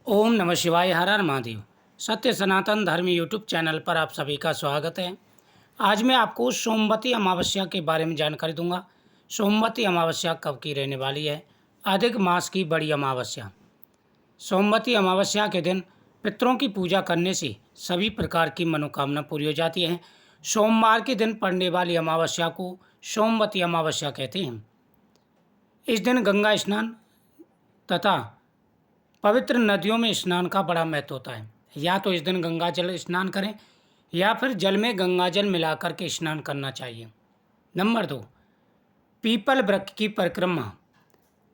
ओम नमः शिवाय। हर हर महादेव। सत्य सनातन धर्म यूट्यूब चैनल पर आप सभी का स्वागत है। आज मैं आपको सोमवती अमावस्या के बारे में जानकारी दूंगा। सोमवती अमावस्या कब की रहने वाली है? अधिक मास की बड़ी अमावस्या। सोमवती अमावस्या के दिन पितरों की पूजा करने से सभी प्रकार की मनोकामना पूरी हो जाती है। सोमवार के दिन पड़ने वाली अमावस्या को सोमवती अमावस्या कहते हैं। इस दिन गंगा स्नान तथा पवित्र नदियों में स्नान का बड़ा महत्व होता है। या तो इस दिन गंगा जल स्नान करें या फिर जल में गंगा जल मिलाकर के स्नान करना चाहिए। नंबर 2, पीपल वृक्ष की परिक्रमा।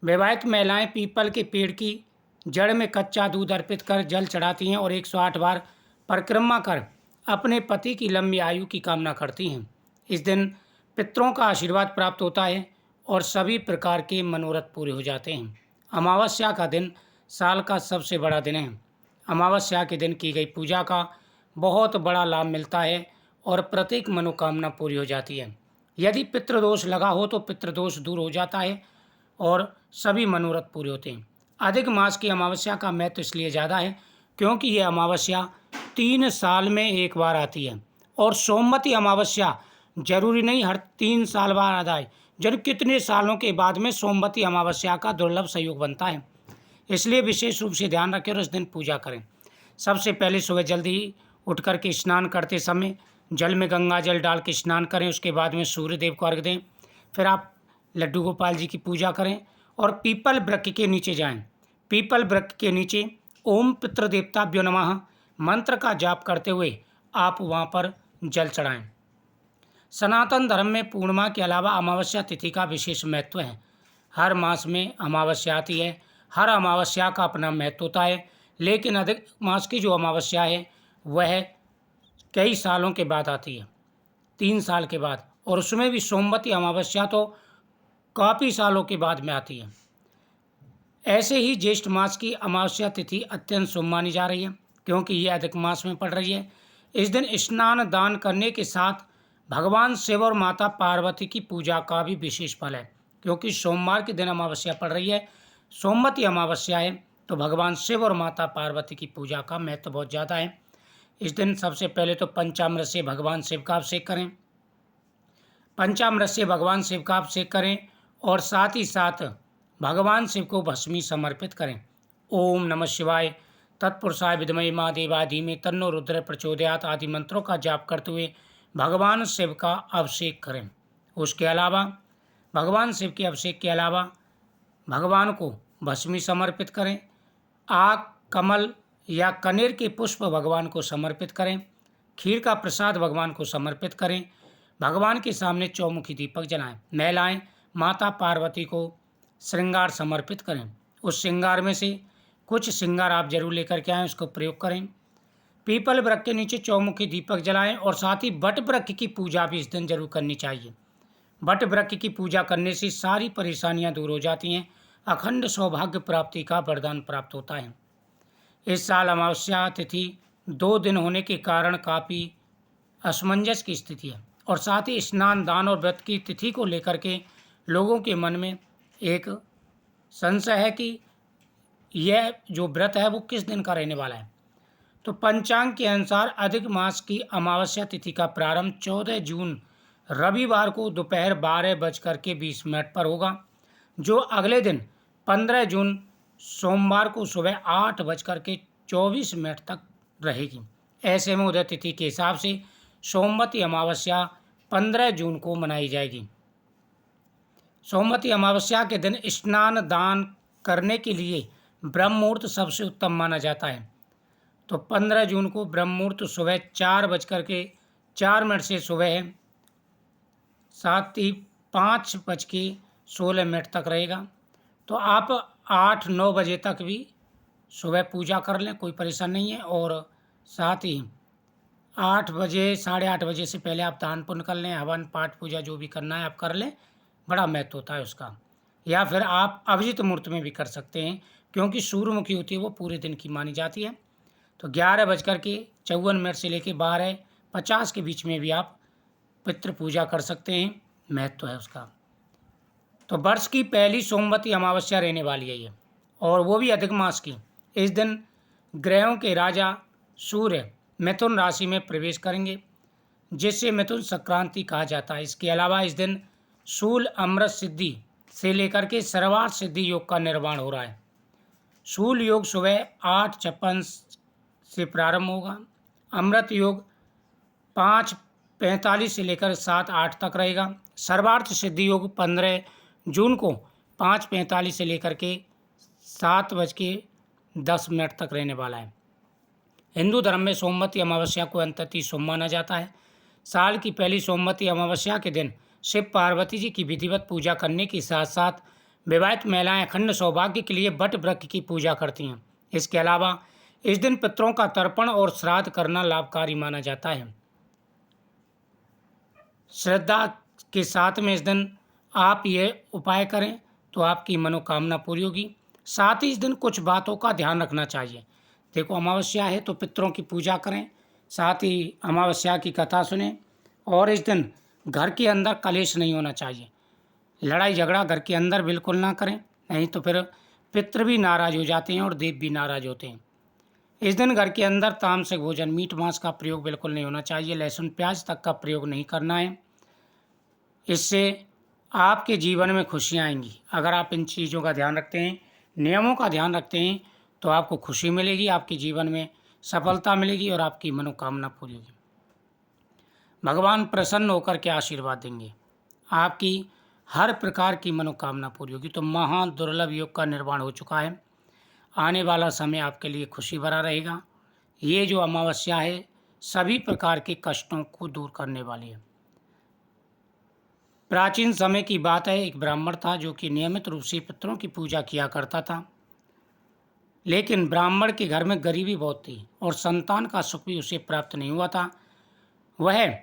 विवाहित महिलाएं पीपल के पेड़ की जड़ में कच्चा दूध अर्पित कर जल चढ़ाती हैं और 108 बार परिक्रमा कर अपने पति की लंबी आयु की कामना करती हैं। इस दिन पितरों का आशीर्वाद प्राप्त होता है और सभी प्रकार के मनोरथ पूरे हो जाते हैं। अमावस्या का दिन साल का सबसे बड़ा दिन है। अमावस्या के दिन की गई पूजा का बहुत बड़ा लाभ मिलता है और प्रत्येक मनोकामना पूरी हो जाती है। यदि पितृदोष लगा हो तो पितृदोष दूर हो जाता है और सभी मनोरथ पूरे होते हैं। अधिक मास की अमावस्या का महत्व इसलिए ज़्यादा है क्योंकि ये अमावस्या 3 साल में एक बार आती है और सोमवती अमावस्या जरूरी नहीं हर 3 साल बाद आए, जरूर कितने सालों के बाद में सोमवती अमावस्या का दुर्लभ संयोग बनता है। इसलिए विशेष रूप से ध्यान रखें और इस दिन पूजा करें। सबसे पहले सुबह जल्दी उठ कर के स्नान करते समय जल में गंगा जल डाल के स्नान करें। उसके बाद में सूर्य देव को अर्घ दें। फिर आप लड्डू गोपाल जी की पूजा करें और पीपल वृक्ष के नीचे जाएं। पीपल वृक्ष के नीचे ओम पितृदेवताभ्यो नमः मंत्र का जाप करते हुए आप वहाँ पर जल चढ़ाएं। सनातन धर्म में पूर्णिमा के अलावा अमावस्या तिथि का विशेष महत्व है। हर मास में अमावस्या आती है। हर अमावस्या का अपना महत्व होता है, लेकिन अधिक मास की जो अमावस्या है वह कई सालों के बाद आती है, 3 साल के बाद, और उसमें भी सोमवती अमावस्या तो काफ़ी सालों के बाद में आती है। ऐसे ही ज्येष्ठ मास की अमावस्या तिथि अत्यंत शुभ मानी जा रही है क्योंकि ये अधिक मास में पड़ रही है। इस दिन स्नान दान करने के साथ भगवान शिव और माता पार्वती की पूजा का भी विशेष फल है क्योंकि सोमवार के दिन अमावस्या पड़ रही है, सोमवती अमावस्या है, तो भगवान शिव और माता पार्वती की पूजा का महत्व बहुत ज़्यादा है। इस दिन सबसे पहले तो पंचामृत से भगवान शिव का अभिषेक करें। पंचामृत से भगवान शिव का अभिषेक करें और साथ ही साथ भगवान शिव को भस्मी समर्पित करें। ओम नमः शिवाय, तत्पुरुषाय विद्महे महादेवाय धीमहि तन्नो रुद्र प्रचोदयात् आदि मंत्रों का जाप करते हुए भगवान शिव का अभिषेक करें। उसके अलावा भगवान शिव के अभिषेक के अलावा भगवान को भस्मी समर्पित करें। आक, कमल या कनेर के पुष्प भगवान को समर्पित करें। खीर का प्रसाद भगवान को समर्पित करें। भगवान के सामने चौमुखी दीपक जलाएं। महिलाएं माता पार्वती को श्रृंगार समर्पित करें। उस श्रृंगार में से कुछ श्रृंगार आप जरूर लेकर के आएँ, उसको प्रयोग करें। पीपल वृक्ष के नीचे चौमुखी दीपक जलाएं और साथ ही बट वृक्ष की पूजा भी इस दिन जरूर करनी चाहिए। बट वृक्ष की पूजा करने से सारी परेशानियां दूर हो जाती हैं। अखंड सौभाग्य प्राप्ति का वरदान प्राप्त होता है। इस साल अमावस्या तिथि 2 दिन होने के कारण काफ़ी असमंजस की स्थिति है और साथ ही स्नान दान और व्रत की तिथि को लेकर के लोगों के मन में एक संशय है कि यह जो व्रत है वो किस दिन का रहने वाला है। तो पंचांग के अनुसार अधिक मास की अमावस्या तिथि का प्रारंभ 14 जून रविवार को दोपहर 12:20 पर होगा, जो अगले दिन 15 जून सोमवार को सुबह 8:24 तक रहेगी। ऐसे में उदय तिथि के हिसाब से सोमवती अमावस्या 15 जून को मनाई जाएगी। सोमवती अमावस्या के दिन स्नान दान करने के लिए ब्रह्म मुहूर्त सबसे उत्तम माना जाता है। तो 15 जून को ब्रह्म मुहूर्त सुबह 4:04 से सुबह 5:16 तक रहेगा। तो आप 8-9 बजे तक भी सुबह पूजा कर लें, कोई परेशान नहीं है। और साथ ही 8 बजे 8:30 बजे से पहले आप दान पुण्य कर लें, हवन पाठ पूजा जो भी करना है आप कर लें, बड़ा महत्व होता है उसका। या फिर आप अभिजित मुहूर्त में भी कर सकते हैं क्योंकि सूर्यमुखी होती है वो पूरे दिन की मानी जाती है। तो 11:54 से लेकर 12:50 के बीच में भी आप पितृ पूजा कर सकते हैं, महत्व है उसका। तो वर्ष की पहली सोमवती अमावस्या रहने वाली है ये, और वो भी अधिक मास की। इस दिन ग्रहों के राजा सूर्य मिथुन राशि में प्रवेश करेंगे, जिससे मिथुन संक्रांति कहा जाता है। इसके अलावा इस दिन शूल अमृत सिद्धि से लेकर के सर्वार्थ सिद्धि योग का निर्माण हो रहा है। शूल योग सुबह 8:56 से प्रारंभ होगा। अमृत योग 5:45 से लेकर 7-8 तक रहेगा। सर्वार्थ सिद्धि योग 15 जून को 5:45 से लेकर के 7:10 तक रहने वाला है। हिंदू धर्म में सोमवती अमावस्या को अंततः शुभ माना जाता है। साल की पहली सोमवती अमावस्या के दिन शिव पार्वती जी की विधिवत पूजा करने के साथ साथ विवाहित महिलाएं अखंड सौभाग्य के लिए वट वृक्ष की पूजा करती हैं। इसके अलावा इस दिन पितरों का तर्पण और श्राद्ध करना लाभकारी माना जाता है। श्रद्धा के साथ में इस दिन आप ये उपाय करें तो आपकी मनोकामना पूरी होगी। साथ ही इस दिन कुछ बातों का ध्यान रखना चाहिए। देखो, अमावस्या है तो पितरों की पूजा करें, साथ ही अमावस्या की कथा सुनें, और इस दिन घर के अंदर कलेश नहीं होना चाहिए। लड़ाई झगड़ा घर के अंदर बिल्कुल ना करें, नहीं तो फिर पितृ भी नाराज हो जाते हैं और देव भी नाराज होते हैं। इस दिन घर के अंदर तामसिक भोजन, मीट मांस का प्रयोग बिल्कुल नहीं होना चाहिए। लहसुन प्याज तक का प्रयोग नहीं करना है। इससे आपके जीवन में खुशियाँ आएंगी। अगर आप इन चीज़ों का ध्यान रखते हैं, नियमों का ध्यान रखते हैं, तो आपको खुशी मिलेगी, आपके जीवन में सफलता मिलेगी और आपकी मनोकामना पूरी होगी। भगवान प्रसन्न होकर के आशीर्वाद देंगे, आपकी हर प्रकार की मनोकामना पूरी होगी। तो महा दुर्लभ योग का निर्माण हो चुका है। आने वाला समय आपके लिए खुशी भरा रहेगा। ये जो अमावस्या है सभी प्रकार के कष्टों को दूर करने वाली है। प्राचीन समय की बात है, एक ब्राह्मण था जो कि नियमित रूप से पितरों की पूजा किया करता था, लेकिन ब्राह्मण के घर में गरीबी बहुत थी और संतान का सुख भी उसे प्राप्त नहीं हुआ था। वह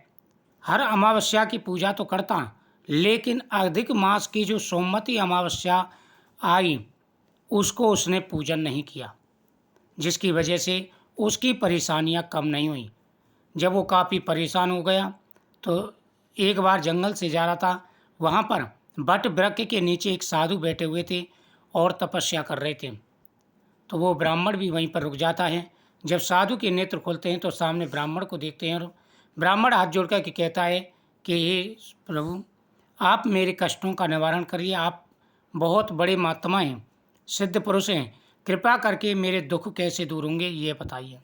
हर अमावस्या की पूजा तो करता, लेकिन अधिक मास की जो सोमवती अमावस्या आई उसको उसने पूजन नहीं किया, जिसकी वजह से उसकी परेशानियां कम नहीं हुई। जब वो काफ़ी परेशान हो गया तो एक बार जंगल से जा रहा था, वहाँ पर बट वृक्ष के नीचे एक साधु बैठे हुए थे और तपस्या कर रहे थे। तो वो ब्राह्मण भी वहीं पर रुक जाता है। जब साधु के नेत्र खुलते हैं तो सामने ब्राह्मण को देखते हैं और ब्राह्मण हाथ जोड़ कर के कहता है कि हे प्रभु, आप मेरे कष्टों का निवारण करिए, आप बहुत बड़े महात्मा हैं, सिद्ध पुरुष हैं, कृपा करके मेरे दुख कैसे दूर होंगे ये बताइए।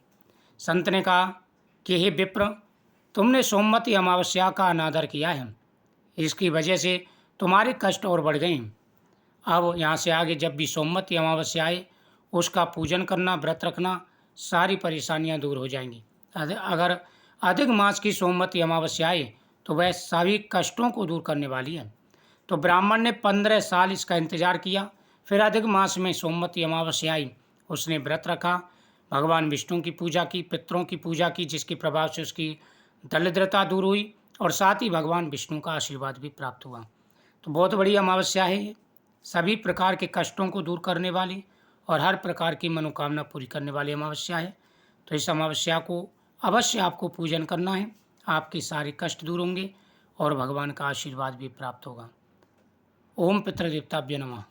संत ने कहा कि हे विप्र, तुमने सोमवती अमावस्या का अनादर किया है, इसकी वजह से तुम्हारे कष्ट और बढ़ गए हैं। अब यहाँ से आगे जब भी सोमवती अमावस्या आए उसका पूजन करना, व्रत रखना, सारी परेशानियाँ दूर हो जाएंगी। अगर अधिक मास की सोमवती अमावस्या आए तो वह सभी कष्टों को दूर करने वाली है। तो ब्राह्मण ने 15 साल इसका इंतजार किया, फिर अधिक मास में सोमवती अमावस्या आई, उसने व्रत रखा, भगवान विष्णु की पूजा की, पितरों की पूजा की, जिसके प्रभाव से उसकी दरिद्रता दूर हुई और साथ ही भगवान विष्णु का आशीर्वाद भी प्राप्त हुआ। तो बहुत बड़ी अमावस्या है ये, सभी प्रकार के कष्टों को दूर करने वाली और हर प्रकार की मनोकामना पूरी करने वाली अमावस्या है। तो इस अमावस्या को अवश्य आपको पूजन करना है, आपके सारे कष्ट दूर होंगे और भगवान का आशीर्वाद भी प्राप्त होगा। ओम पितृदेवताभ्यो नमः।